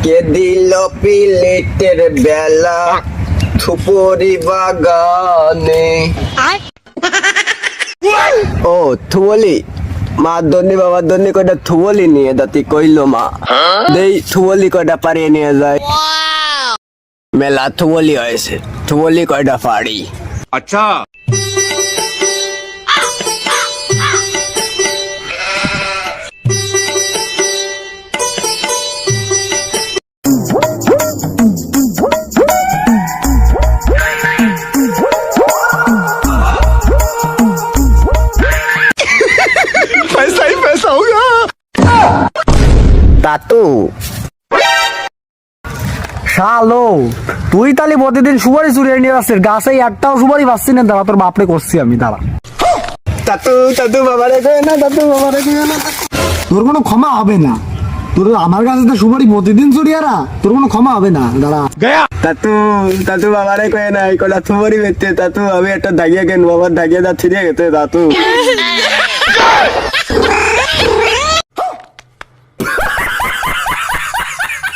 কে দিল পিলেটের বেলা থুপরি বাগানে। ও থুবলি মা দন্নি বাবার দন্নি কয়টা থুবলি নিয়ে দাতি কইলো মা দেই থুবলি কয়টা পারিয়ে নিয়ে যায়। মেলা থুবলি হয়েছে, থুবলি কয়টা পারি। अच्छा पैसा ही पैसा होगा। তাতু শালো তুই তাহলে প্রতিদিন সুপারি চুরি নিয়ে আসছিস, গাছে একটাও সুপারি পাচ্ছি না। দাঁড়া তোর বাপরে করছি আমি, দাঁড়া। তাতু তাতু বাবারে কই না, তাতু বাবারে কই না। তোর কোনো ক্ষমা হবে না। তোর আমার কাছে তো সুপারি প্রতিদিন চুরি আরা, তোর কোনো ক্ষমা হবে না। দাঁড়া তাতু তাতু বাবারে কই না, এই কটা থুবরি বেতে তাতু আমি একটা দাগিয়ে কেন বাবার দাগিয়ে যাচ্ছি রে তাতু।